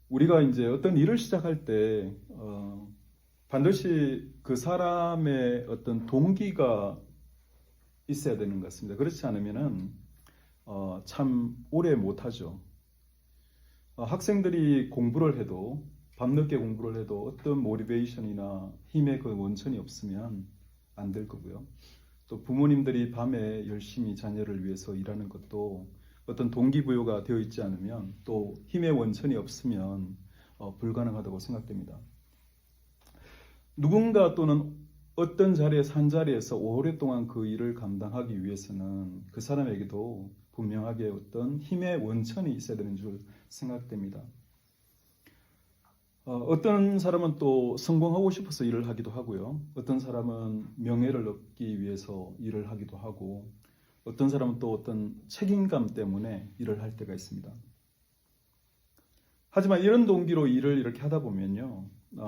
우리가 이제 어떤 일을 시작할 때 반드시 그 사람의 어떤 동기가 있어야 되는 것 같습니다. 그렇지 않으면은 참 오래 못하죠. 학생들이 공부를 해도 밤늦게 공부를 해도 어떤 모티베이션이나 힘의 그 원천이 없으면 안 될 거고요. 또 부모님들이 밤에 열심히 자녀를 위해서 일하는 것도 어떤 동기부여가 되어 있지 않으면 또 힘의 원천이 없으면 불가능하다고 생각됩니다. 누군가 또는 어떤 자리에서 한 자리에서 오랫동안 그 일을 감당하기 위해서는 그 사람에게도 분명하게 어떤 힘의 원천이 있어야 되는 줄 생각됩니다. 어떤 사람은 또 성공하고 싶어서 일을 하기도 하고요. 어떤 사람은 명예를 얻기 위해서 일을 하기도 하고, 어떤 사람은 또 어떤 책임감 때문에 일을 할 때가 있습니다. 하지만 이런 동기로 일을 이렇게 하다 보면요,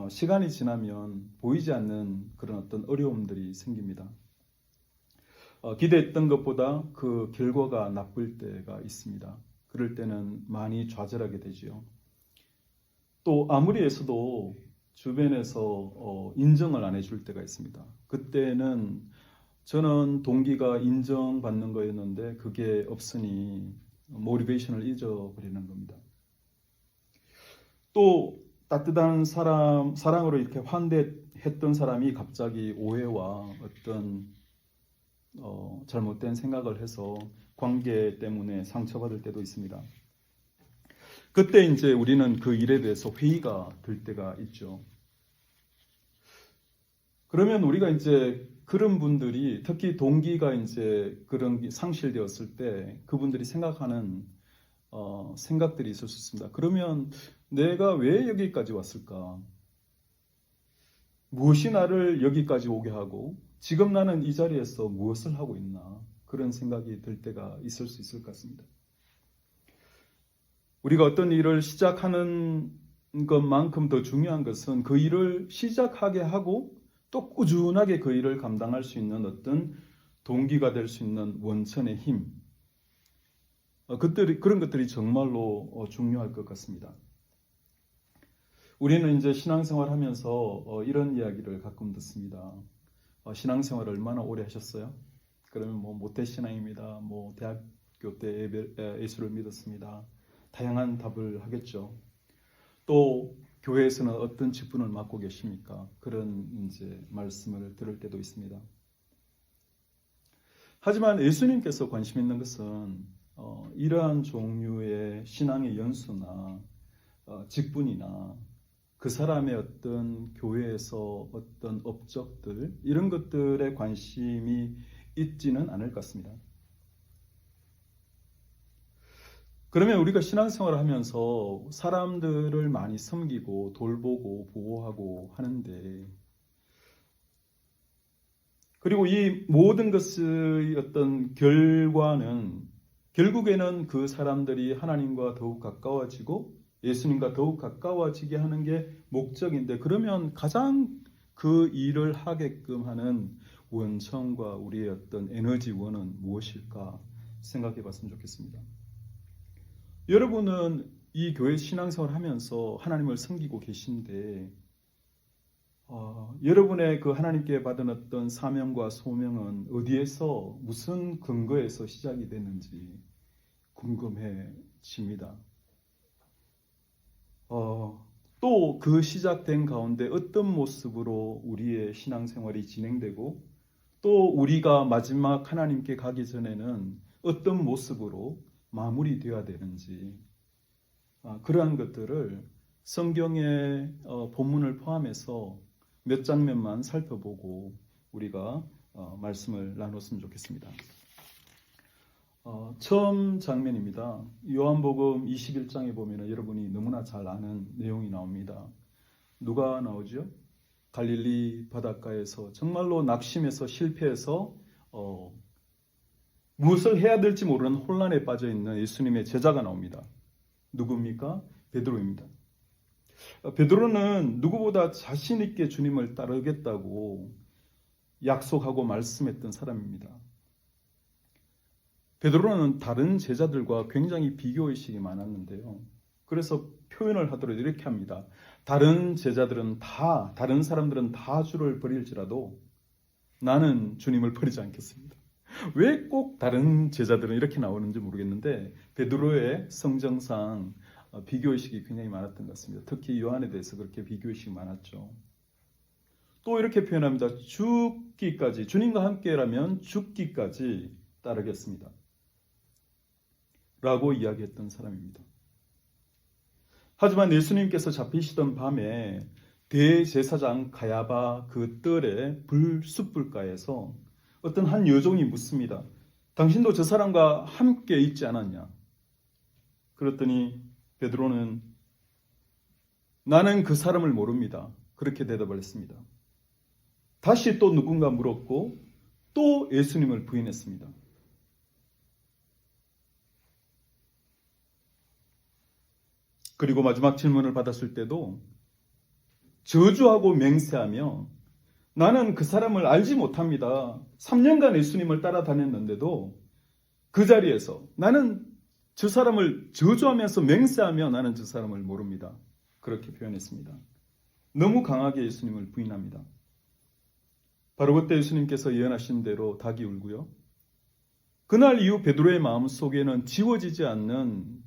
시간이 지나면 보이지 않는 그런 어떤 어려움들이 생깁니다. 기대했던 것보다 그 결과가 나쁠 때가 있습니다. 그럴 때는 많이 좌절하게 되지요. 또 아무리 해서도 주변에서 인정을 안 해줄 때가 있습니다. 그때는 저는 동기가 인정받는 거였는데 그게 없으니 모티베이션을 잊어버리는 겁니다. 또 따뜻한 사랑으로 이렇게 환대했던 사람이 갑자기 오해와 어떤 잘못된 생각을 해서 관계 때문에 상처받을 때도 있습니다. 그때 이제 우리는 그 일에 대해서 회의가 될 때가 있죠. 그러면 우리가 이제 그런 분들이 특히 동기가 이제 그런 게 상실되었을 때 그분들이 생각하는 생각들이 있을 수 있습니다. 그러면 내가 왜 여기까지 왔을까? 무엇이 나를 여기까지 오게 하고 지금 나는 이 자리에서 무엇을 하고 있나? 그런 생각이 들 때가 있을 수 있을 것 같습니다. 우리가 어떤 일을 시작하는 것만큼 더 중요한 것은 그 일을 시작하게 하고 또 꾸준하게 그 일을 감당할 수 있는 어떤 동기가 될 수 있는 원천의 힘. 그런 것들이 정말로 중요할 것 같습니다. 우리는 이제 신앙생활 하면서 이런 이야기를 가끔 듣습니다. 신앙생활 얼마나 오래 하셨어요? 그러면 뭐 모태신앙입니다. 뭐 대학교 때 예수를 믿었습니다. 다양한 답을 하겠죠. 또 교회에서는 어떤 직분을 맡고 계십니까? 그런 이제 말씀을 들을 때도 있습니다. 하지만 예수님께서 관심 있는 것은 이러한 종류의 신앙의 연수나 직분이나 그 사람의 어떤 교회에서 어떤 업적들 이런 것들에 관심이 있지는 않을 것 같습니다. 그러면 우리가 신앙생활을 하면서 사람들을 많이 섬기고 돌보고 보호하고 하는데 그리고 이 모든 것의 어떤 결과는 결국에는 그 사람들이 하나님과 더욱 가까워지고 예수님과 더욱 가까워지게 하는 게 목적인데 그러면 가장 그 일을 하게끔 하는 원천과 우리의 어떤 에너지원은 무엇일까 생각해 봤으면 좋겠습니다. 여러분은 이 교회 신앙생활을 하면서 하나님을 섬기고 계신데 여러분의 그 하나님께 받은 어떤 사명과 소명은 어디에서 무슨 근거에서 시작이 됐는지 궁금해집니다. 또 그 시작된 가운데 어떤 모습으로 우리의 신앙생활이 진행되고 또 우리가 마지막 하나님께 가기 전에는 어떤 모습으로 마무리되어야 되는지 그러한 것들을 성경의 본문을 포함해서 몇 장면만 살펴보고 우리가 말씀을 나눴으면 좋겠습니다. 처음 장면입니다. 요한복음 21장에 보면 여러분이 너무나 잘 아는 내용이 나옵니다. 누가 나오죠? 갈릴리 바닷가에서 정말로 낙심해서 실패해서 무엇을 해야 될지 모르는 혼란에 빠져 있는 예수님의 제자가 나옵니다. 누굽니까? 베드로입니다. 베드로는 누구보다 자신 있게 주님을 따르겠다고 약속하고 말씀했던 사람입니다. 베드로는 다른 제자들과 굉장히 비교의식이 많았는데요. 그래서 표현을 하도록 이렇게 합니다. 다른 사람들은 다 주를 버릴지라도 나는 주님을 버리지 않겠습니다. 왜 꼭 다른 제자들은 이렇게 나오는지 모르겠는데 베드로의 성정상 비교의식이 굉장히 많았던 것 같습니다. 특히 요한에 대해서 그렇게 비교의식이 많았죠. 또 이렇게 표현합니다. 죽기까지, 주님과 함께라면 죽기까지 따르겠습니다. 라고 이야기했던 사람입니다. 하지만 예수님께서 잡히시던 밤에 대제사장 가야바 그 뜰의 숯불가에서 어떤 한 여종이 묻습니다. 당신도 저 사람과 함께 있지 않았냐? 그랬더니 베드로는 나는 그 사람을 모릅니다. 그렇게 대답을 했습니다. 다시 또 누군가 물었고 또 예수님을 부인했습니다. 그리고 마지막 질문을 받았을 때도 저주하고 맹세하며 나는 그 사람을 알지 못합니다. 3년간 예수님을 따라다녔는데도 그 자리에서 나는 저 사람을 저주하면서 맹세하며 나는 저 사람을 모릅니다. 그렇게 표현했습니다. 너무 강하게 예수님을 부인합니다. 바로 그때 예수님께서 예언하신 대로 닭이 울고요. 그날 이후 베드로의 마음 속에는 지워지지 않는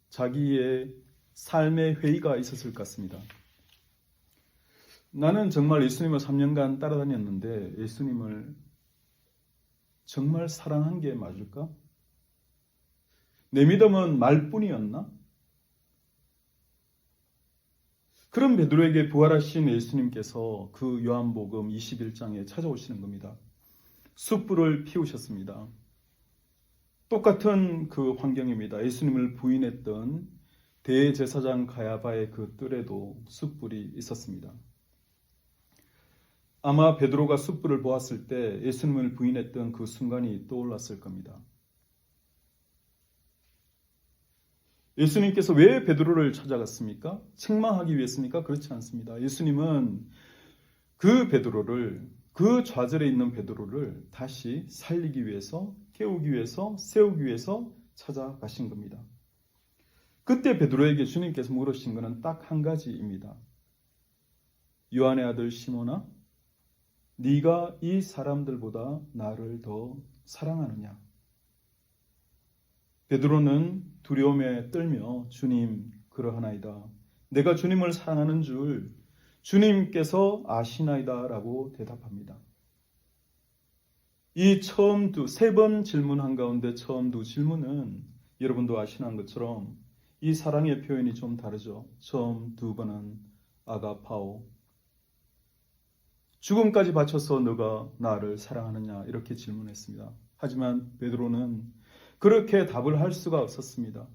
자기의 삶의 회의가 있었을 것 같습니다. 나는 정말 예수님을 3년간 따라다녔는데 예수님을 정말 사랑한 게 맞을까? 내 믿음은 말뿐이었나? 그런 베드로에게 부활하신 예수님께서 그 요한복음 21장에 찾아오시는 겁니다. 숯불을 피우셨습니다. 똑같은 그 환경입니다. 예수님을 부인했던 대제사장 가야바의 그 뜰에도 숯불이 있었습니다. 아마 베드로가 숯불을 보았을 때 예수님을 부인했던 그 순간이 떠올랐을 겁니다. 예수님께서 왜 베드로를 찾아갔습니까? 책망하기 위해습니까? 그렇지 않습니다. 예수님은 그 베드로를, 그 좌절에 있는 베드로를 다시 살리기 위해서, 깨우기 위해서, 세우기 위해서 찾아가신 겁니다. 그때 베드로에게 주님께서 물으신 것은 딱 한 가지입니다. 요한의 아들 시몬아, 네가 이 사람들보다 나를 더 사랑하느냐? 베드로는 두려움에 떨며 주님 그러하나이다. 내가 주님을 사랑하는 줄 주님께서 아시나이다 라고 대답합니다. 이 처음 세 번 질문한 가운데 처음 두 질문은 여러분도 아시는 것처럼 이 사랑의 표현이 좀 다르죠. 처음 두 번은 아가파오, 죽음까지 바쳐서 너가 나를 사랑하느냐 이렇게 질문했습니다. 하지만 베드로는 그렇게 답을 할 수가 없었습니다.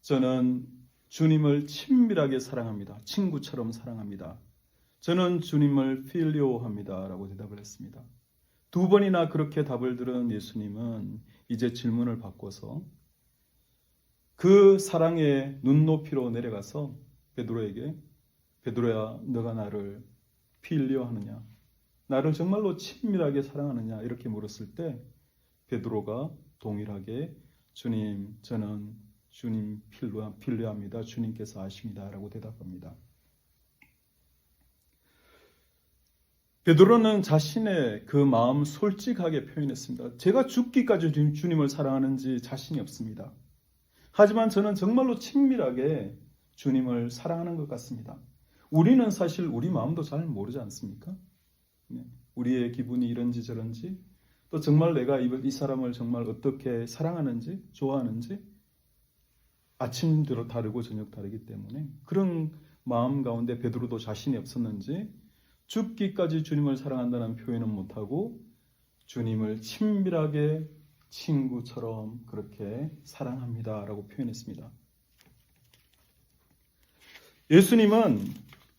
저는 주님을 친밀하게 사랑합니다. 친구처럼 사랑합니다. 저는 주님을 필요합니다 라고 대답을 했습니다. 두 번이나 그렇게 답을 들은 예수님은 이제 질문을 바꿔서 그 사랑의 눈높이로 내려가서 베드로에게 베드로야 너가 나를 필요하느냐? 나를 정말로 친밀하게 사랑하느냐? 이렇게 물었을 때 베드로가 동일하게 주님 저는 주님 필요합니다. 주님께서 아십니다. 라고 대답합니다. 베드로는 자신의 그 마음 솔직하게 표현했습니다. 제가 죽기까지 주님을 사랑하는지 자신이 없습니다. 하지만 저는 정말로 친밀하게 주님을 사랑하는 것 같습니다. 우리는 사실 우리 마음도 잘 모르지 않습니까? 우리의 기분이 이런지 저런지 또 정말 내가 이 사람을 정말 어떻게 사랑하는지 좋아하는지 아침대로 다르고 저녁 다르기 때문에 그런 마음 가운데 베드로도 자신이 없었는지 죽기까지 주님을 사랑한다는 표현은 못하고 주님을 친밀하게 친구처럼 그렇게 사랑합니다 라고 표현했습니다. 예수님은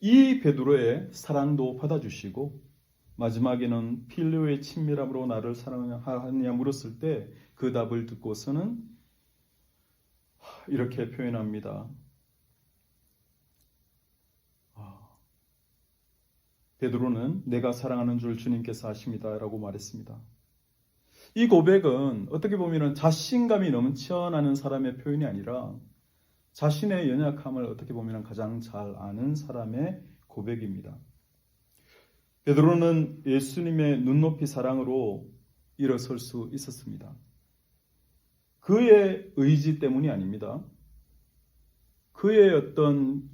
이 베드로의 사랑도 받아주시고 마지막에는 필요의 친밀함으로 나를 사랑하느냐 물었을 때 그 답을 듣고서는 이렇게 표현합니다. 베드로는 내가 사랑하는 줄 주님께서 아십니다 라고 말했습니다. 이 고백은 어떻게 보면 자신감이 넘쳐나는 사람의 표현이 아니라 자신의 연약함을 어떻게 보면 가장 잘 아는 사람의 고백입니다. 베드로는 예수님의 눈높이 사랑으로 일어설 수 있었습니다. 그의 의지 때문이 아닙니다. 그의 어떤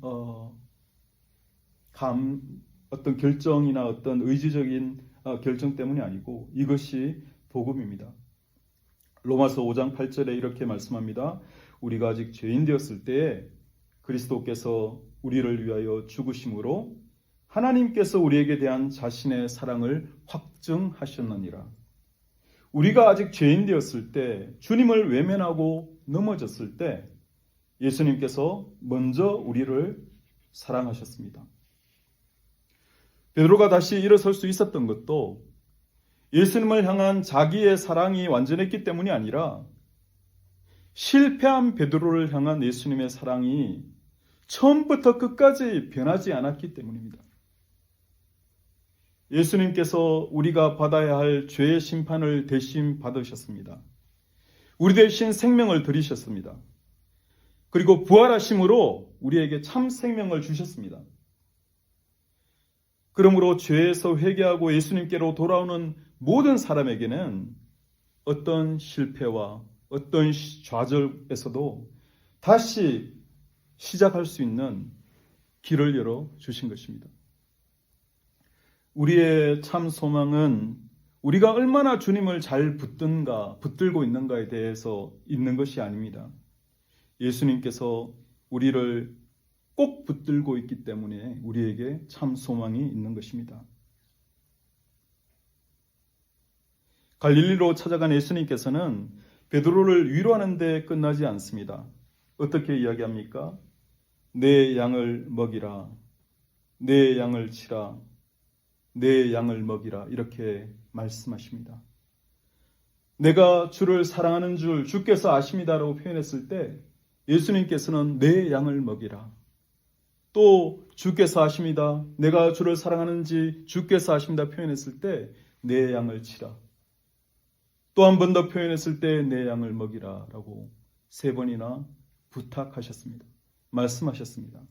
결정이나 어떤 의지적인 결정 때문이 아니고 이것이 복음입니다. 로마서 5장 8절에 이렇게 말씀합니다. 우리가 아직 죄인 되었을 때에 그리스도께서 우리를 위하여 죽으심으로 하나님께서 우리에게 대한 자신의 사랑을 확증하셨느니라. 우리가 아직 죄인 되었을 때, 주님을 외면하고 넘어졌을 때 예수님께서 먼저 우리를 사랑하셨습니다. 베드로가 다시 일어설 수 있었던 것도 예수님을 향한 자기의 사랑이 완전했기 때문이 아니라 실패한 베드로를 향한 예수님의 사랑이 처음부터 끝까지 변하지 않았기 때문입니다. 예수님께서 우리가 받아야 할 죄의 심판을 대신 받으셨습니다. 우리 대신 생명을 드리셨습니다. 그리고 부활하심으로 우리에게 참 생명을 주셨습니다. 그러므로 죄에서 회개하고 예수님께로 돌아오는 모든 사람에게는 어떤 실패와 어떤 좌절에서도 다시 시작할 수 있는 길을 열어 주신 것입니다. 우리의 참 소망은 우리가 얼마나 주님을 잘 붙들고 있는가에 대해서 있는 것이 아닙니다. 예수님께서 우리를 꼭 붙들고 있기 때문에 우리에게 참 소망이 있는 것입니다. 갈릴리로 찾아간 예수님께서는 베드로를 위로하는 데 끝나지 않습니다. 어떻게 이야기합니까? 내 양을 먹이라, 내 양을 치라, 내 양을 먹이라 이렇게 말씀하십니다. 내가 주를 사랑하는 줄 주께서 아십니다라고 표현했을 때 예수님께서는 내 양을 먹이라, 또 주께서 아십니다, 내가 주를 사랑하는지 주께서 아십니다 표현했을 때 내 양을 치라, 또 한 번 더 표현했을 때 내 양을 먹이라 라고 3번이나 부탁하셨습니다. 말씀하셨습니다.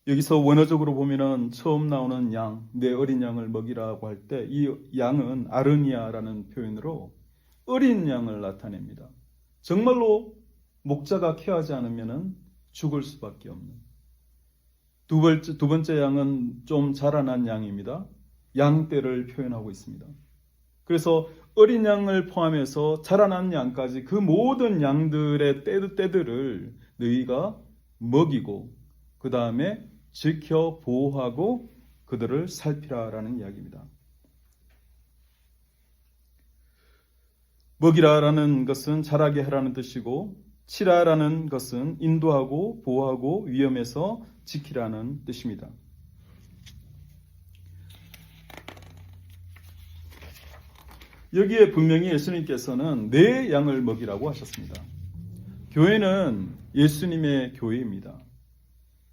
여기서 원어적으로 보면은 처음 나오는 양, 내 어린 양을 먹이라고 할 때 이 양은 아르니아라는 표현으로 어린 양을 나타냅니다. 정말로 목자가 케어하지 않으면은 죽을 수밖에 없는. 두 번째 양은 좀 자라난 양입니다. 양떼를 표현하고 있습니다. 그래서 어린 양을 포함해서 자라난 양까지 그 모든 양들의 떼들을 너희가 먹이고 그 다음에 지켜 보호하고 그들을 살피라라는 이야기입니다. 먹이라라는 것은 자라게 하라는 뜻이고 치라라는 것은 인도하고 보호하고 위험에서 지키라는 뜻입니다. 여기에 분명히 예수님께서는 내 양을 먹이라고 하셨습니다. 교회는 예수님의 교회입니다.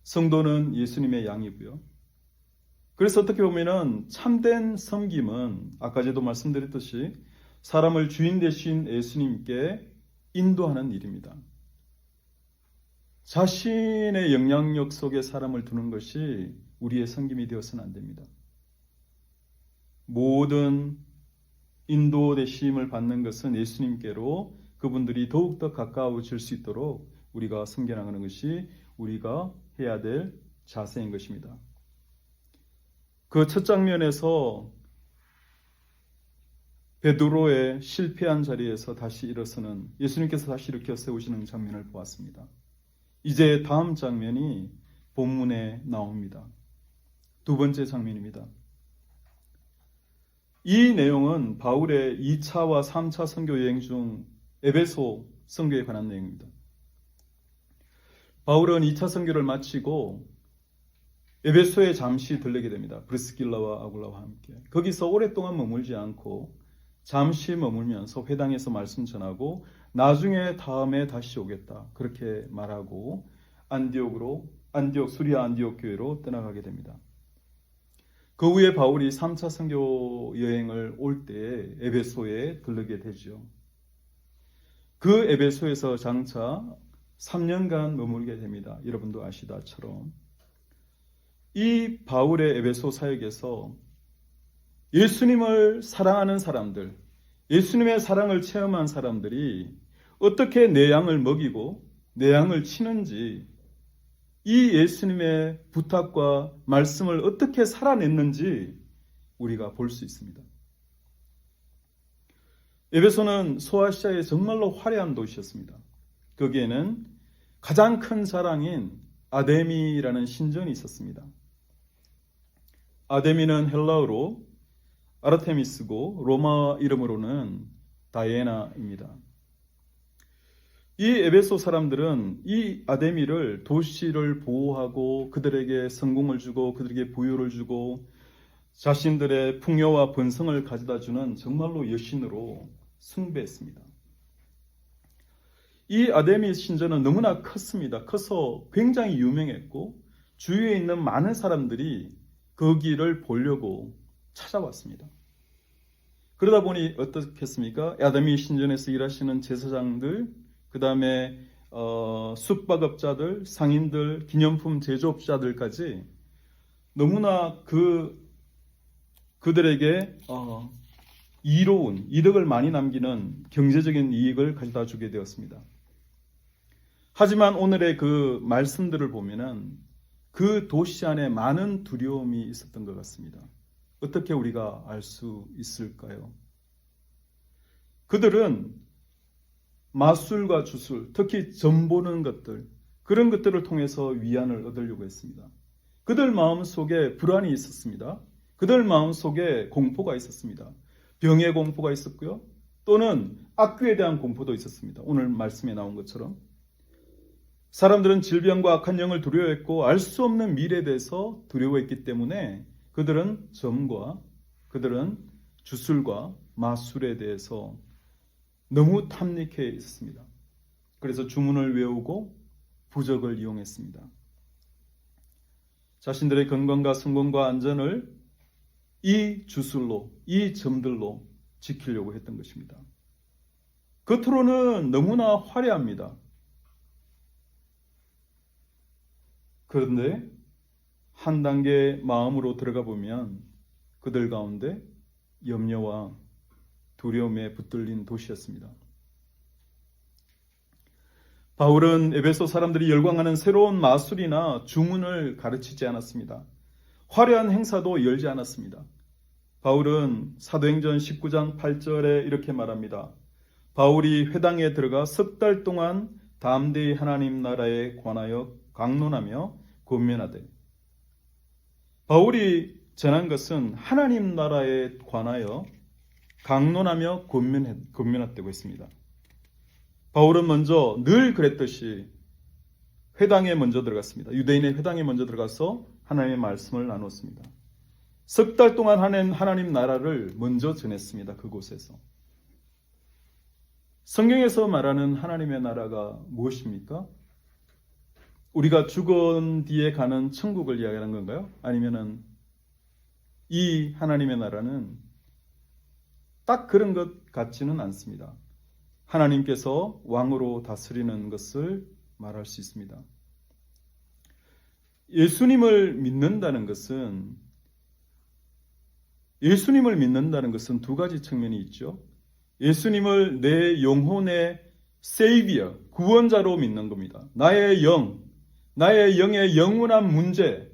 성도는 예수님의 양이고요. 그래서 어떻게 보면은 참된 섬김은 아까 제도 말씀드렸듯이 사람을 주인 되신 예수님께 인도하는 일입니다. 자신의 영향력 속에 사람을 두는 것이 우리의 섬김이 되어서는 안 됩니다. 모든 인도 되심을 받는 것은 예수님께로 그분들이 더욱더 가까워질 수 있도록 우리가 섬겨나가는 것이 우리가 해야 될 자세인 것입니다. 그 첫 장면에서 베드로의 실패한 자리에서 다시 일어서는 예수님께서 다시 일으켜 세우시는 장면을 보았습니다. 이제 다음 장면이 본문에 나옵니다. 두 번째 장면입니다. 이 내용은 바울의 2차와 3차 선교 여행 중 에베소 선교에 관한 내용입니다. 바울은 2차 선교를 마치고 에베소에 잠시 들르게 됩니다. 브리스길라와 아굴라와 함께. 거기서 오랫동안 머물지 않고 잠시 머물면서 회당에서 말씀 전하고 나중에 다음에 다시 오겠다 그렇게 말하고 수리아 안디옥 교회로 떠나가게 됩니다. 그 후에 바울이 3차 선교 여행을 올 때 에베소에 들르게 되죠. 그 에베소에서 장차 3년간 머물게 됩니다. 여러분도 아시다처럼. 이 바울의 에베소 사역에서 예수님을 사랑하는 사람들, 예수님의 사랑을 체험한 사람들이 어떻게 내 양을 먹이고 내 양을 치는지, 이 예수님의 부탁과 말씀을 어떻게 살아냈는지 우리가 볼 수 있습니다. 에베소는 소아시아의 정말로 화려한 도시였습니다. 거기에는 가장 큰 자랑인 아데미라는 신전이 있었습니다. 아데미는 헬라어로 아르테미스고 로마 이름으로는 다이애나입니다. 이 에베소 사람들은 이 아데미를, 도시를 보호하고 그들에게 성공을 주고 그들에게 부유를 주고 자신들의 풍요와 번성을 가져다 주는 정말로 여신으로 숭배했습니다. 이 아데미 신전은 너무나 컸습니다. 커서 굉장히 유명했고 주위에 있는 많은 사람들이 거기를 보려고 찾아왔습니다. 그러다 보니 어떻겠습니까? 아데미 신전에서 일하시는 제사장들, 그 다음에 숙박업자들, 상인들, 기념품 제조업자들까지 너무나 그들에게 이로운 이득을 많이 남기는 경제적인 이익을 가져다 주게 되었습니다. 하지만 오늘의 그 말씀들을 보면은 그 도시 안에 많은 두려움이 있었던 것 같습니다. 어떻게 우리가 알 수 있을까요? 그들은 마술과 주술, 특히 점 보는 것들, 그런 것들을 통해서 위안을 얻으려고 했습니다. 그들 마음속에 불안이 있었습니다. 그들 마음속에 공포가 있었습니다. 병의 공포가 있었고요. 또는 악귀에 대한 공포도 있었습니다. 오늘 말씀에 나온 것처럼. 사람들은 질병과 악한 영을 두려워했고 알 수 없는 미래에 대해서 두려워했기 때문에 그들은 점과 그들은 주술과 마술에 대해서 너무 탐닉해 있었습니다. 그래서 주문을 외우고 부적을 이용했습니다. 자신들의 건강과 성공과 안전을 이 주술로, 이 점들로 지키려고 했던 것입니다. 겉으로는 너무나 화려합니다. 그런데 한 단계 마음으로 들어가 보면 그들 가운데 염려와 두려움에 붙들린 도시였습니다. 바울은 에베소 사람들이 열광하는 새로운 마술이나 주문을 가르치지 않았습니다. 화려한 행사도 열지 않았습니다. 바울은 사도행전 19장 8절에 이렇게 말합니다. 바울이 회당에 들어가 석 달 동안 담대히 하나님 나라에 관하여 강론하며 권면하되. 바울이 전한 것은 하나님 나라에 관하여 강론하며 권면했다고 했습니다. 바울은 먼저 늘 그랬듯이 회당에 먼저 들어갔습니다. 유대인의 회당에 먼저 들어가서 하나님의 말씀을 나눴습니다. 석 달 동안 하나님 나라를 먼저 전했습니다. 그곳에서. 성경에서 말하는 하나님의 나라가 무엇입니까? 우리가 죽은 뒤에 가는 천국을 이야기하는 건가요? 아니면은 이 하나님의 나라는 딱 그런 것 같지는 않습니다. 하나님께서 왕으로 다스리는 것을 말할 수 있습니다. 예수님을 믿는다는 것은 두 가지 측면이 있죠. 예수님을 내 영혼의 세이비어, 구원자로 믿는 겁니다. 나의 영의 영원한 문제,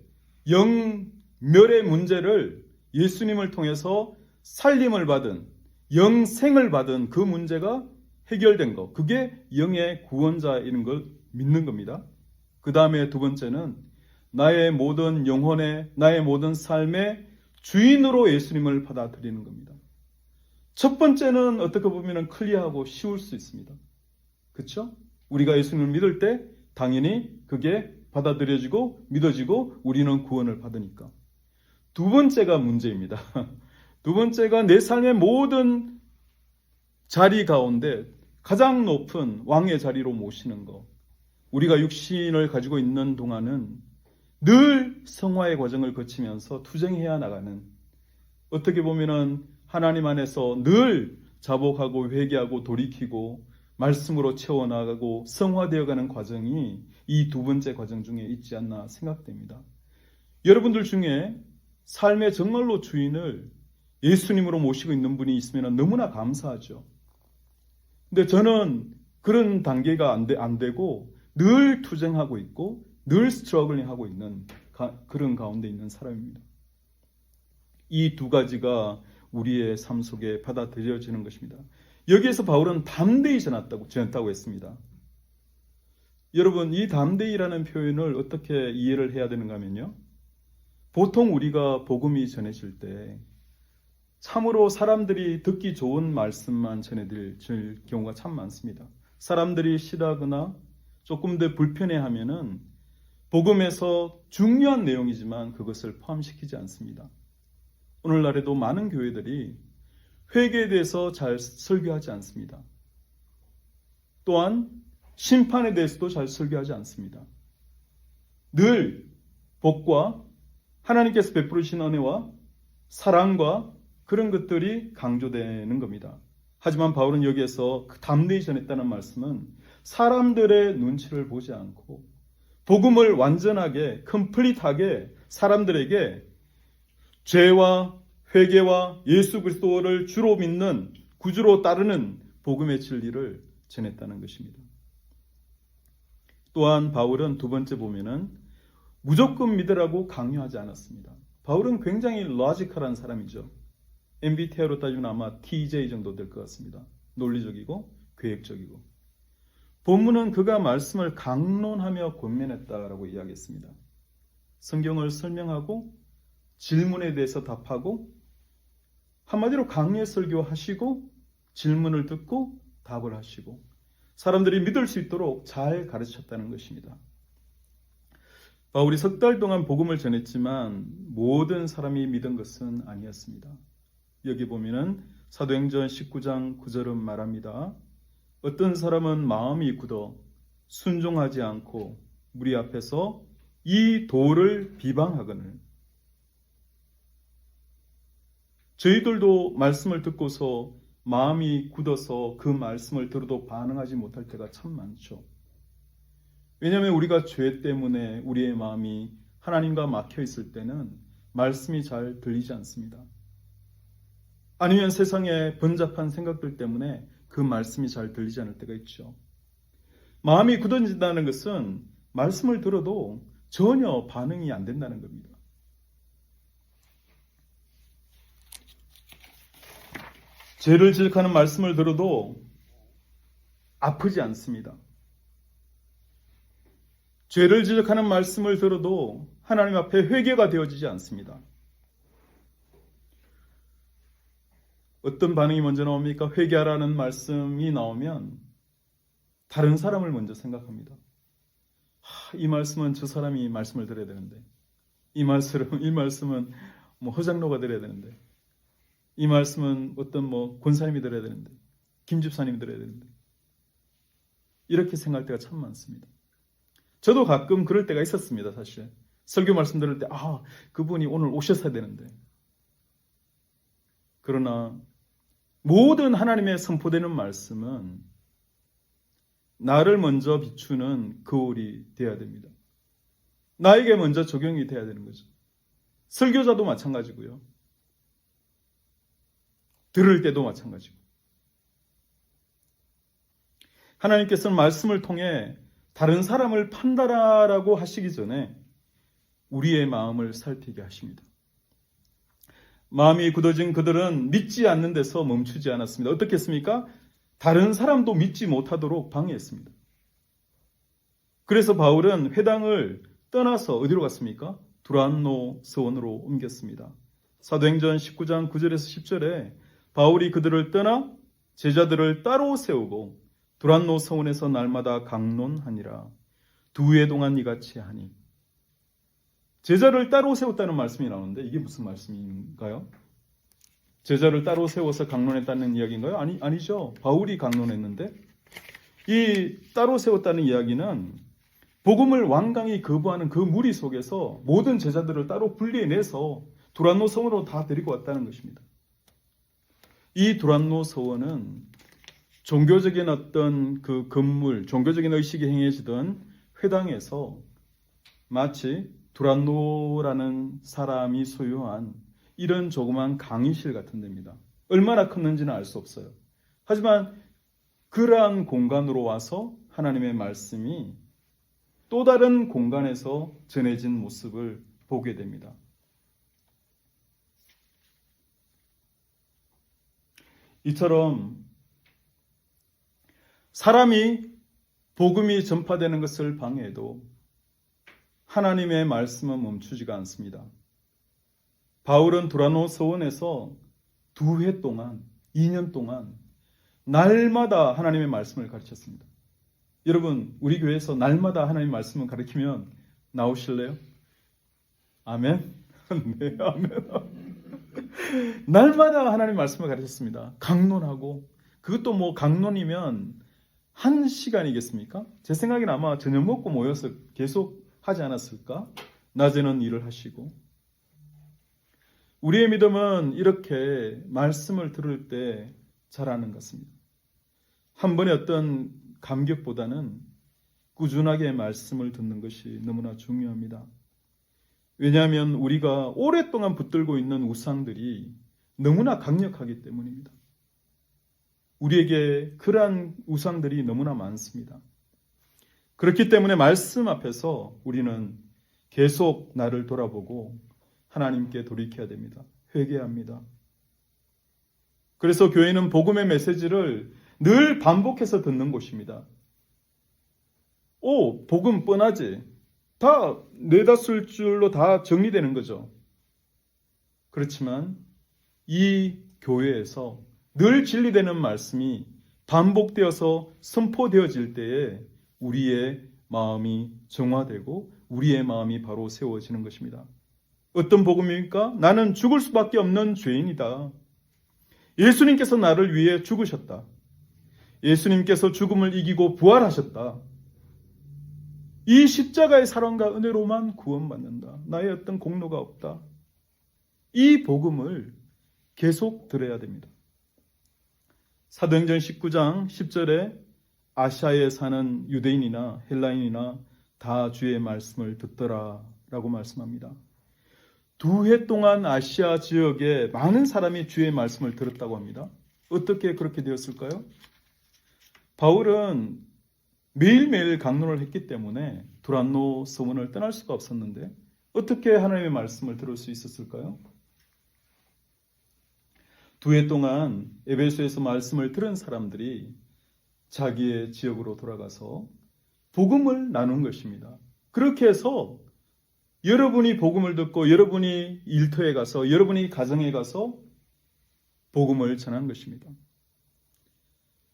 영멸의 문제를 예수님을 통해서 살림을 받은, 영생을 받은 그 문제가 해결된 것, 그게 영의 구원자인 걸 믿는 겁니다. 그 다음에 두 번째는 나의 모든 영혼의, 나의 모든 삶의 주인으로 예수님을 받아들이는 겁니다. 첫 번째는 어떻게 보면 클리어하고 쉬울 수 있습니다. 그렇죠? 우리가 예수님을 믿을 때 당연히 그게 받아들여지고 믿어지고 우리는 구원을 받으니까. 두 번째가 문제입니다. 두 번째가 내 삶의 모든 자리 가운데 가장 높은 왕의 자리로 모시는 것. 우리가 육신을 가지고 있는 동안은 늘 성화의 과정을 거치면서 투쟁해야 나가는, 어떻게 보면은 하나님 안에서 늘 자복하고 회개하고 돌이키고 말씀으로 채워나가고 성화되어가는 과정이 이 두 번째 과정 중에 있지 않나 생각됩니다. 여러분들 중에 삶의 정말로 주인을 예수님으로 모시고 있는 분이 있으면 너무나 감사하죠. 근데 저는 그런 단계가 안 되고 늘 투쟁하고 있고 늘 스트러글링하고 있는 그런 가운데 있는 사람입니다. 이 두 가지가 우리의 삶 속에 받아들여지는 것입니다. 여기에서 바울은 담대히 전했다고 했습니다. 여러분, 이 담대히라는 표현을 어떻게 이해를 해야 되는가 하면요, 보통 우리가 복음이 전해질 때 참으로 사람들이 듣기 좋은 말씀만 전해질 경우가 참 많습니다. 사람들이 싫어하거나 조금 더 불편해하면은 복음에서 중요한 내용이지만 그것을 포함시키지 않습니다. 오늘날에도 많은 교회들이 회개에 대해서 잘 설교하지 않습니다. 또한 심판에 대해서도 잘 설교하지 않습니다. 늘 복과 하나님께서 베푸르신 은혜와 사랑과 그런 것들이 강조되는 겁니다. 하지만 바울은 여기에서 담대히 전했다는 말씀은 사람들의 눈치를 보지 않고 복음을 완전하게 컴플릿하게 사람들에게 죄와 회개와 예수 그리스도를 주로 믿는 구주로 따르는 복음의 진리를 전했다는 것입니다. 또한 바울은 두 번째 보면은 무조건 믿으라고 강요하지 않았습니다. 바울은 굉장히 로지컬한 사람이죠. MBTI로 따지면 아마 TJ 정도 될 것 같습니다. 논리적이고 계획적이고. 본문은 그가 말씀을 강론하며 권면했다라고 이야기했습니다. 성경을 설명하고 질문에 대해서 답하고 한마디로 강의 설교하시고 질문을 듣고 답을 하시고 사람들이 믿을 수 있도록 잘 가르쳤다는 것입니다. 바울이 3달 동안 복음을 전했지만 모든 사람이 믿은 것은 아니었습니다. 여기 보면은 사도행전 19장 9절은 말합니다. 어떤 사람은 마음이 굳어 순종하지 않고 무리 앞에서 이 도를 비방하거늘. 저희들도 말씀을 듣고서 마음이 굳어서 그 말씀을 들어도 반응하지 못할 때가 참 많죠. 왜냐하면 우리가 죄 때문에 우리의 마음이 하나님과 막혀 있을 때는 말씀이 잘 들리지 않습니다. 아니면 세상의 번잡한 생각들 때문에 그 말씀이 잘 들리지 않을 때가 있죠. 마음이 굳어진다는 것은 말씀을 들어도 전혀 반응이 안 된다는 겁니다. 죄를 지적하는 말씀을 들어도 아프지 않습니다. 죄를 지적하는 말씀을 들어도 하나님 앞에 회개가 되어지지 않습니다. 어떤 반응이 먼저 나옵니까? 회개하라는 말씀이 나오면 다른 사람을 먼저 생각합니다. 이 말씀은 저 사람이 말씀을 들어야 되는데, 이 말씀은 허장로가 들어야 되는데, 이 말씀은 어떤 권사님이 들어야 되는데, 김집사님이 들어야 되는데, 이렇게 생각할 때가 참 많습니다. 저도 가끔 그럴 때가 있었습니다. 사실 설교 말씀 들을 때 그분이 오늘 오셨어야 되는데, 그러나 모든 하나님의 선포되는 말씀은 나를 먼저 비추는 거울이 되어야 됩니다. 나에게 먼저 적용이 돼야 되는 거죠. 설교자도 마찬가지고요. 들을 때도 마찬가지고. 하나님께서는 말씀을 통해 다른 사람을 판단하라고 하시기 전에 우리의 마음을 살피게 하십니다. 마음이 굳어진 그들은 믿지 않는 데서 멈추지 않았습니다. 어떻게 했습니까? 다른 사람도 믿지 못하도록 방해했습니다. 그래서 바울은 회당을 떠나서 어디로 갔습니까? 두란노 서원으로 옮겼습니다. 사도행전 19장 9절에서 10절에 바울이 그들을 떠나 제자들을 따로 세우고 두란노 서원에서 날마다 강론하니라. 2해 동안 이같이 하니. 제자를 따로 세웠다는 말씀이 나오는데 이게 무슨 말씀인가요? 제자를 따로 세워서 강론했다는 이야기인가요? 아니죠. 바울이 강론했는데 이 따로 세웠다는 이야기는 복음을 완강히 거부하는 그 무리 속에서 모든 제자들을 따로 분리해내서 두란노 서원으로 다 데리고 왔다는 것입니다. 이 두란노 서원은 종교적인 어떤 그 건물, 종교적인 의식이 행해지던 회당에서 마치 두란노라는 사람이 소유한 이런 조그만 강의실 같은 데입니다. 얼마나 컸는지는 알 수 없어요. 하지만 그러한 공간으로 와서 하나님의 말씀이 또 다른 공간에서 전해진 모습을 보게 됩니다. 이처럼 사람이 복음이 전파되는 것을 방해해도 하나님의 말씀은 멈추지가 않습니다. 바울은 두라노 서원에서 2회 동안, 2년 동안 날마다 하나님의 말씀을 가르쳤습니다. 여러분, 우리 교회에서 날마다 하나님의 말씀을 가르치면 나오실래요? 아멘? 네, 아멘. 날마다 하나님의 말씀을 가르쳤습니다. 강론하고, 그것도 뭐 강론이면 1시간이겠습니까? 제 생각에는 아마 저녁 먹고 모여서 계속 하지 않았을까? 낮에는 일을 하시고. 우리의 믿음은 이렇게 말씀을 들을 때 자라는 것 같습니다. 한 번의 어떤 감격보다는 꾸준하게 말씀을 듣는 것이 너무나 중요합니다. 왜냐하면 우리가 오랫동안 붙들고 있는 우상들이 너무나 강력하기 때문입니다. 우리에게 그러한 우상들이 너무나 많습니다. 그렇기 때문에 말씀 앞에서 우리는 계속 나를 돌아보고 하나님께 돌이켜야 됩니다. 회개합니다. 그래서 교회는 복음의 메시지를 늘 반복해서 듣는 곳입니다. 복음 뻔하지. 다 네다쓸 줄로 다 정리되는 거죠. 그렇지만 이 교회에서 늘 진리되는 말씀이 반복되어서 선포되어질 때에 우리의 마음이 정화되고 우리의 마음이 바로 세워지는 것입니다. 어떤 복음입니까? 나는 죽을 수밖에 없는 죄인이다. 예수님께서 나를 위해 죽으셨다. 예수님께서 죽음을 이기고 부활하셨다. 이 십자가의 사랑과 은혜로만 구원받는다. 나의 어떤 공로가 없다. 이 복음을 계속 들어야 됩니다. 사도행전 19장 10절에 아시아에 사는 유대인이나 헬라인이나 다 주의 말씀을 듣더라 라고 말씀합니다. 2해 동안 아시아 지역에 많은 사람이 주의 말씀을 들었다고 합니다. 어떻게 그렇게 되었을까요? 바울은 매일매일 강론을 했기 때문에 두란노 서원을 떠날 수가 없었는데 어떻게 하나님의 말씀을 들을 수 있었을까요? 2해 동안 에베소에서 말씀을 들은 사람들이 자기의 지역으로 돌아가서 복음을 나눈 것입니다. 그렇게 해서 여러분이 복음을 듣고 여러분이 일터에 가서 여러분이 가정에 가서 복음을 전한 것입니다.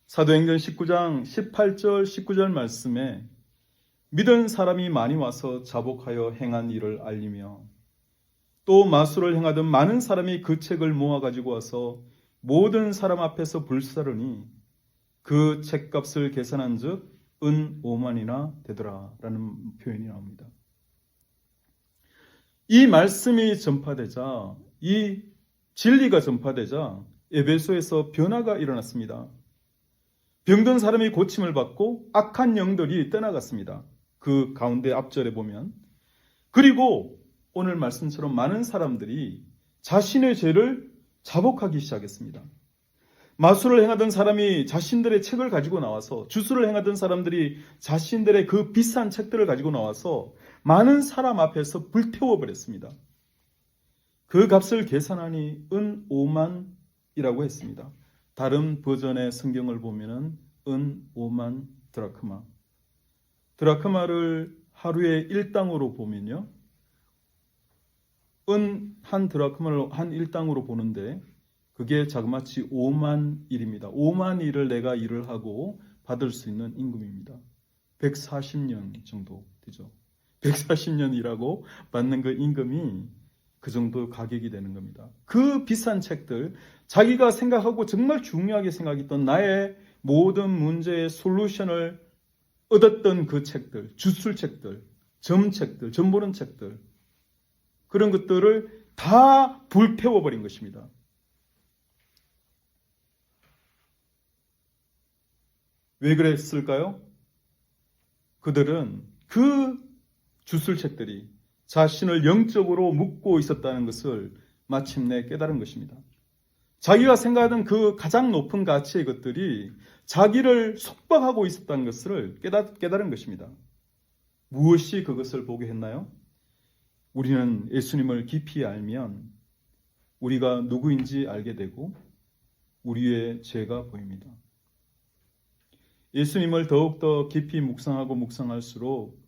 사도행전 19장 18절 19절 말씀에 믿은 사람이 많이 와서 자복하여 행한 일을 알리며 또 마술을 행하던 많은 사람이 그 책을 모아가지고 와서 모든 사람 앞에서 불사르니 그 책값을 계산한 즉 은 5만이나 되더라 라는 표현이 나옵니다. 이 말씀이 전파되자, 이 진리가 전파되자 에베소에서 변화가 일어났습니다. 병든 사람이 고침을 받고 악한 영들이 떠나갔습니다. 그 가운데 앞절에 보면. 그리고 오늘 말씀처럼 많은 사람들이 자신의 죄를 자복하기 시작했습니다. 마술을 행하던 사람이 자신들의 책을 가지고 나와서, 주술을 행하던 사람들이 자신들의 그 비싼 책들을 가지고 나와서 많은 사람 앞에서 불태워버렸습니다. 그 값을 계산하니 은 5만이라고 했습니다. 다른 버전의 성경을 보면은 은 5만 드라크마. 드라크마를 하루에 1당으로 보면요. 은 한 드라크마를 한 1당으로 보는데 그게 자그마치 5만 일입니다. 5만 일을 내가 일을 하고 받을 수 있는 임금입니다. 140년 정도 되죠. 140년 일하고 받는 그 임금이 그 정도 가격이 되는 겁니다. 그 비싼 책들, 자기가 생각하고 정말 중요하게 생각했던 나의 모든 문제의 솔루션을 얻었던 그 책들, 주술책들, 점책들, 점보는 책들, 그런 것들을 다 불태워버린 것입니다. 왜 그랬을까요? 그들은 그 주술책들이 자신을 영적으로 묶고 있었다는 것을 마침내 깨달은 것입니다. 자기가 생각하던 그 가장 높은 가치의 것들이 자기를 속박하고 있었다는 것을 깨달은 것입니다. 무엇이 그것을 보게 했나요? 우리는 예수님을 깊이 알면 우리가 누구인지 알게 되고 우리의 죄가 보입니다. 예수님을 더욱더 깊이 묵상하고 묵상할수록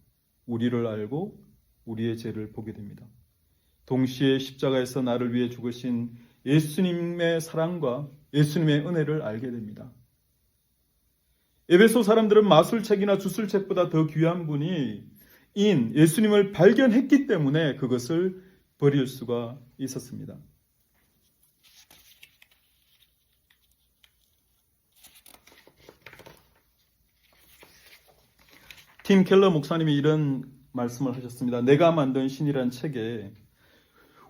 우리를 알고 우리의 죄를 보게 됩니다. 동시에 십자가에서 나를 위해 죽으신 예수님의 사랑과 예수님의 은혜를 알게 됩니다. 에베소 사람들은 마술책이나 주술책보다 더 귀한 분이 인 예수님을 발견했기 때문에 그것을 버릴 수가 있었습니다. 팀 켈러 목사님이 이런 말씀을 하셨습니다. 내가 만든 신이란 책에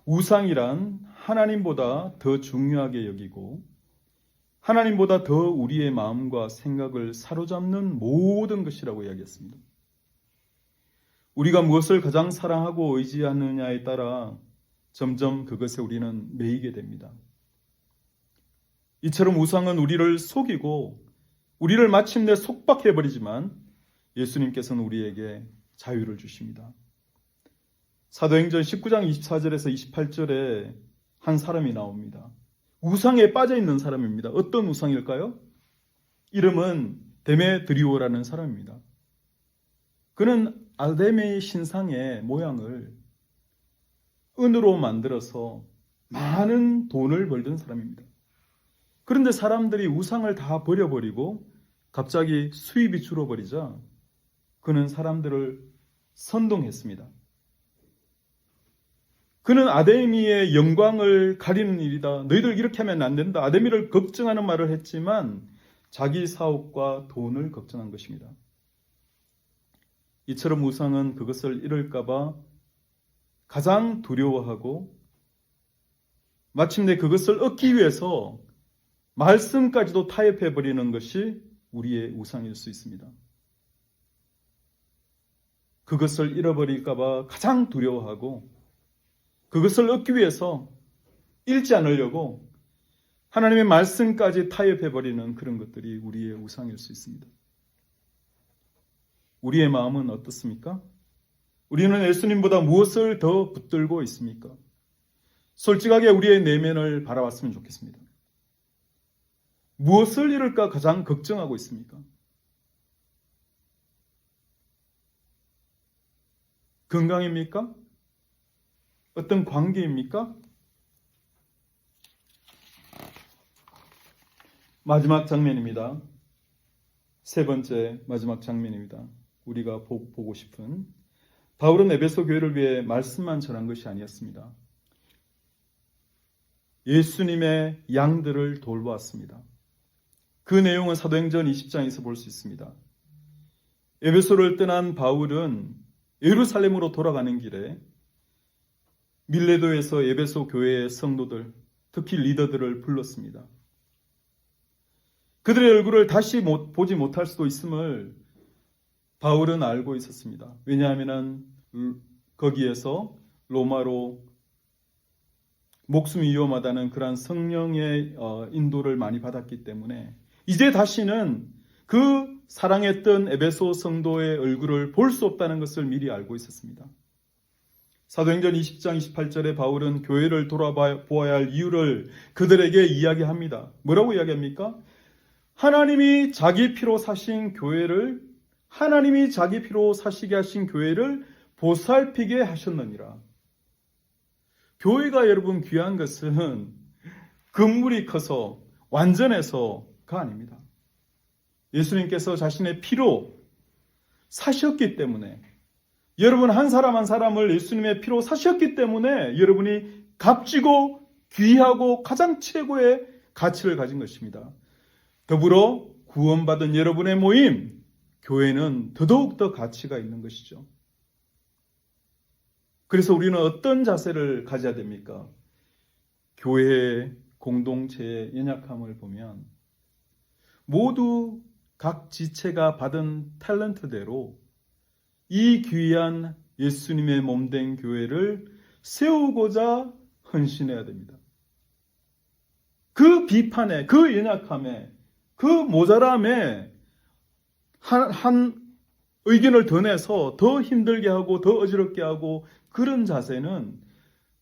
우상이란 하나님보다 더 중요하게 여기고 하나님보다 더 우리의 마음과 생각을 사로잡는 모든 것이라고 이야기했습니다. 우리가 무엇을 가장 사랑하고 의지하느냐에 따라 점점 그것에 우리는 매이게 됩니다. 이처럼 우상은 우리를 속이고 우리를 마침내 속박해버리지만 예수님께서는 우리에게 자유를 주십니다. 사도행전 19장 24절에서 28절에 한 사람이 나옵니다. 우상에 빠져있는 사람입니다. 어떤 우상일까요? 이름은 데메드리오라는 사람입니다. 그는 아데메의 신상의 모양을 은으로 만들어서 많은 돈을 벌던 사람입니다. 그런데 사람들이 우상을 다 버려버리고 갑자기 수입이 줄어버리자 그는 사람들을 선동했습니다. 그는 아데미의 영광을 가리는 일이다. 너희들 이렇게 하면 안 된다. 아데미를 걱정하는 말을 했지만 자기 사업과 돈을 걱정한 것입니다. 이처럼 우상은 그것을 잃을까봐 가장 두려워하고 마침내 그것을 얻기 위해서 말씀까지도 타협해버리는 것이 우리의 우상일 수 있습니다. 그것을 잃어버릴까봐 가장 두려워하고 그것을 얻기 위해서 잃지 않으려고 하나님의 말씀까지 타협해버리는 그런 것들이 우리의 우상일 수 있습니다. 우리의 마음은 어떻습니까? 우리는 예수님보다 무엇을 더 붙들고 있습니까? 솔직하게 우리의 내면을 바라봤으면 좋겠습니다. 무엇을 잃을까 가장 걱정하고 있습니까? 건강입니까? 어떤 관계입니까? 마지막 장면입니다. 세 번째 마지막 장면입니다. 우리가 보고 싶은 바울은 에베소 교회를 위해 말씀만 전한 것이 아니었습니다. 예수님의 양들을 돌보았습니다. 그 내용은 사도행전 20장에서 볼 수 있습니다. 에베소를 떠난 바울은 예루살렘으로 돌아가는 길에 밀레도에서 에베소 교회의 성도들, 특히 리더들을 불렀습니다. 그들의 얼굴을 다시 보지 못할 수도 있음을 바울은 알고 있었습니다. 왜냐하면 거기에서 로마로 목숨이 위험하다는 그러한 성령의 인도를 많이 받았기 때문에 이제 다시는 그 사랑했던 에베소 성도의 얼굴을 볼 수 없다는 것을 미리 알고 있었습니다. 사도행전 20장 28절에 바울은 교회를 돌아보아야 할 이유를 그들에게 이야기합니다. 뭐라고 이야기합니까? 하나님이 자기 피로 사신 교회를, 하나님이 자기 피로 사시게 하신 교회를 보살피게 하셨느니라. 교회가 여러분 귀한 것은 건물이 커서 완전해서가 아닙니다. 예수님께서 자신의 피로 사셨기 때문에, 여러분 한 사람 한 사람을 예수님의 피로 사셨기 때문에 여러분이 값지고 귀하고 가장 최고의 가치를 가진 것입니다. 더불어 구원받은 여러분의 모임, 교회는 더더욱 더 가치가 있는 것이죠. 그래서 우리는 어떤 자세를 가져야 됩니까? 교회의 공동체의 연약함을 보면 모두 각 지체가 받은 탤런트대로 이 귀한 예수님의 몸된 교회를 세우고자 헌신해야 됩니다. 그 비판에, 그 연약함에, 그 모자람에 한 의견을 더 내서 더 힘들게 하고 더 어지럽게 하고 그런 자세는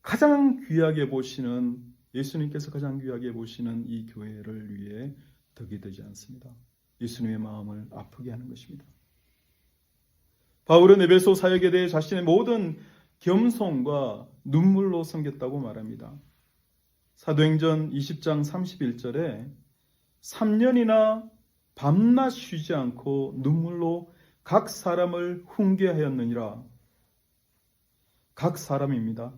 가장 귀하게 보시는, 예수님께서 가장 귀하게 보시는 이 교회를 위해 덕이 되지 않습니다. 예수님의 마음을 아프게 하는 것입니다. 바울은 에베소 사역에 대해 자신의 모든 겸손과 눈물로 섬겼다고 말합니다. 사도행전 20장 31절에 3년이나 밤낮 쉬지 않고 눈물로 각 사람을 훈계하였느니라. 각 사람입니다.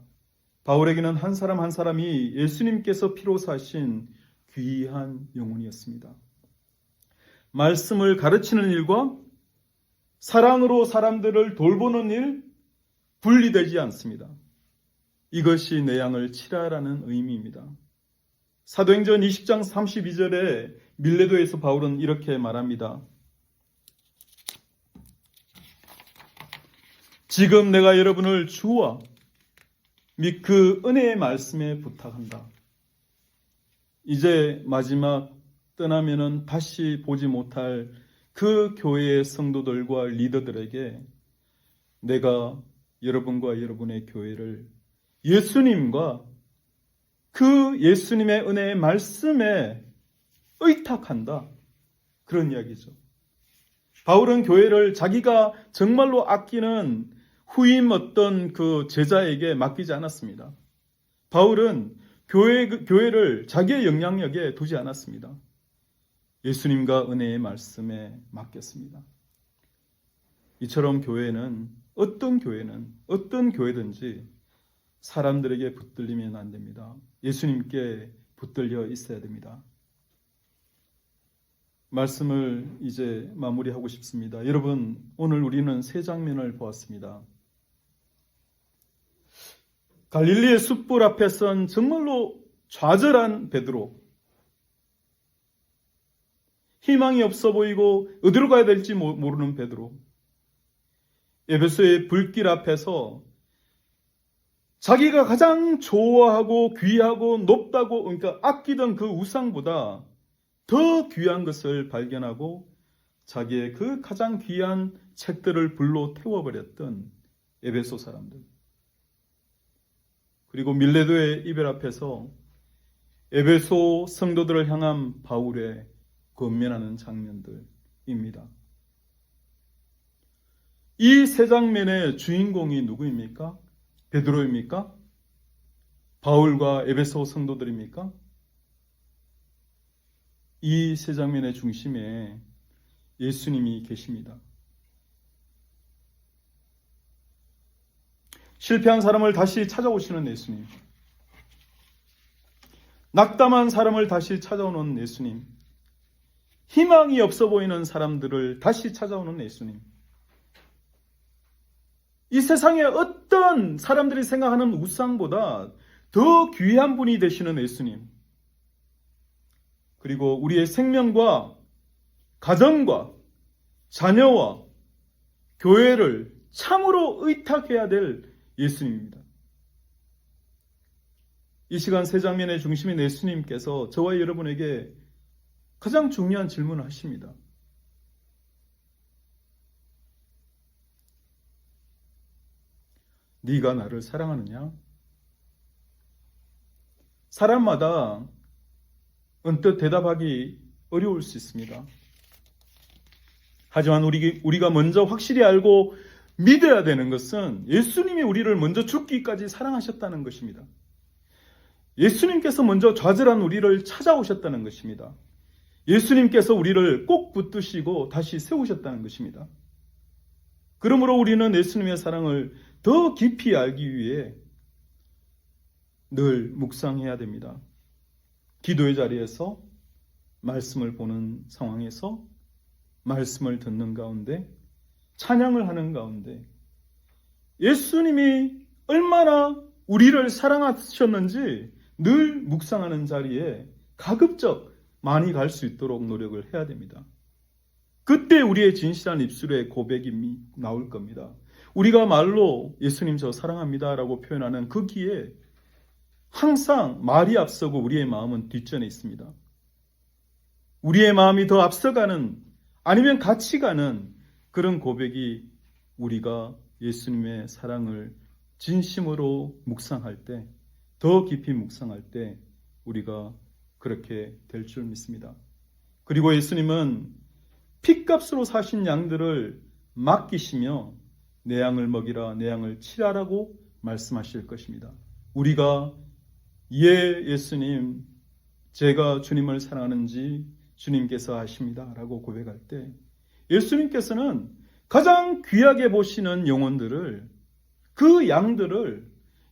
바울에게는 한 사람 한 사람이 예수님께서 피로 사신 귀한 영혼이었습니다. 말씀을 가르치는 일과 사랑으로 사람들을 돌보는 일 분리되지 않습니다. 이것이 내 양을 치라라는 의미입니다. 사도행전 20장 32절에 밀레도에서 바울은 이렇게 말합니다. 지금 내가 여러분을 주와 및 그 은혜의 말씀에 부탁한다. 이제 마지막 떠나면은 다시 보지 못할 그 교회의 성도들과 리더들에게 내가 여러분과 여러분의 교회를 예수님과 그 예수님의 은혜의 말씀에 의탁한다. 그런 이야기죠. 바울은 교회를 자기가 정말로 아끼는 후임 어떤 그 제자에게 맡기지 않았습니다. 바울은 교회를 자기의 영향력에 두지 않았습니다. 예수님과 은혜의 말씀에 맡겼습니다. 이처럼 어떤 교회든지 사람들에게 붙들리면 안 됩니다. 예수님께 붙들려 있어야 됩니다. 말씀을 이제 마무리하고 싶습니다. 여러분, 오늘 우리는 세 장면을 보았습니다. 갈릴리의 숯불 앞에 선 정말로 좌절한 베드로, 희망이 없어 보이고 어디로 가야 될지 모르는 베드로, 에베소의 불길 앞에서 자기가 가장 좋아하고 귀하고 높다고 그러니까 아끼던 그 우상보다 더 귀한 것을 발견하고 자기의 그 가장 귀한 책들을 불로 태워버렸던 에베소 사람들, 그리고 밀레도의 이별 앞에서 에베소 성도들을 향한 바울의 권면하는 장면들입니다. 이 세 장면의 주인공이 누구입니까? 베드로입니까? 바울과 에베소 성도들입니까? 이 세 장면의 중심에 예수님이 계십니다. 실패한 사람을 다시 찾아오시는 예수님, 낙담한 사람을 다시 찾아오는 예수님, 희망이 없어 보이는 사람들을 다시 찾아오는 예수님, 이 세상에 어떤 사람들이 생각하는 우상보다 더 귀한 분이 되시는 예수님, 그리고 우리의 생명과 가정과 자녀와 교회를 참으로 의탁해야 될 예수님입니다. 이 시간 세 장면의 중심인 예수님께서 저와 여러분에게 가장 중요한 질문을 하십니다. 네가 나를 사랑하느냐? 사람마다 언뜻 대답하기 어려울 수 있습니다. 하지만 우리가 먼저 확실히 알고 믿어야 되는 것은 예수님이 우리를 먼저 죽기까지 사랑하셨다는 것입니다. 예수님께서 먼저 좌절한 우리를 찾아오셨다는 것입니다. 예수님께서 우리를 꼭 붙드시고 다시 세우셨다는 것입니다. 그러므로 우리는 예수님의 사랑을 더 깊이 알기 위해 늘 묵상해야 됩니다. 기도의 자리에서, 말씀을 보는 상황에서, 말씀을 듣는 가운데, 찬양을 하는 가운데 예수님이 얼마나 우리를 사랑하셨는지 늘 묵상하는 자리에 가급적 많이 갈 수 있도록 노력을 해야 됩니다. 그때 우리의 진실한 입술의 고백이 나올 겁니다. 우리가 말로 예수님 저 사랑합니다 라고 표현하는 거기에 항상 말이 앞서고 우리의 마음은 뒷전에 있습니다. 우리의 마음이 더 앞서가는 아니면 같이 가는 그런 고백이 우리가 예수님의 사랑을 진심으로 묵상할 때, 더 깊이 묵상할 때 우리가 그렇게 될 줄 믿습니다. 그리고 예수님은 핏값으로 사신 양들을 맡기시며 내 양을 먹이라, 내 양을 치라라고 말씀하실 것입니다. 우리가 예수님, 제가 주님을 사랑하는지 주님께서 아십니다 라고 고백할 때 예수님께서는 가장 귀하게 보시는 영혼들을, 그 양들을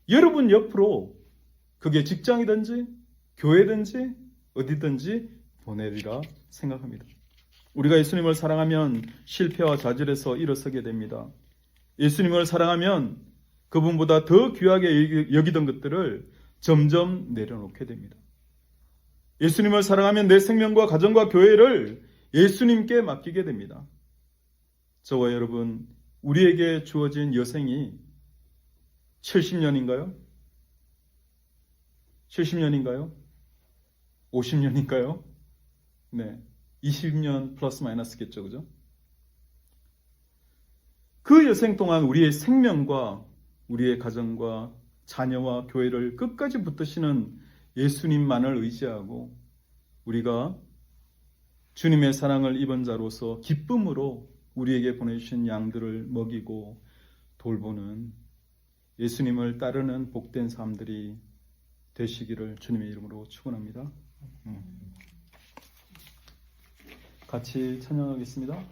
여러분 옆으로, 그게 직장이든지 교회든지 어디든지 보내리라 생각합니다. 우리가 예수님을 사랑하면 실패와 좌절에서 일어서게 됩니다. 예수님을 사랑하면 그분보다 더 귀하게 여기던 것들을 점점 내려놓게 됩니다. 예수님을 사랑하면 내 생명과 가정과 교회를 예수님께 맡기게 됩니다. 저와 여러분, 우리에게 주어진 여생이 70년인가요? 70년인가요? 50년인가요? 네. 20년 플러스 마이너스겠죠, 그죠? 그 여생 동안 우리의 생명과 우리의 가정과 자녀와 교회를 끝까지 붙드시는 예수님만을 의지하고 우리가 주님의 사랑을 입은 자로서 기쁨으로 우리에게 보내주신 양들을 먹이고 돌보는 예수님을 따르는 복된 사람들이 되시기를 주님의 이름으로 축원합니다. 같이 찬양하겠습니다.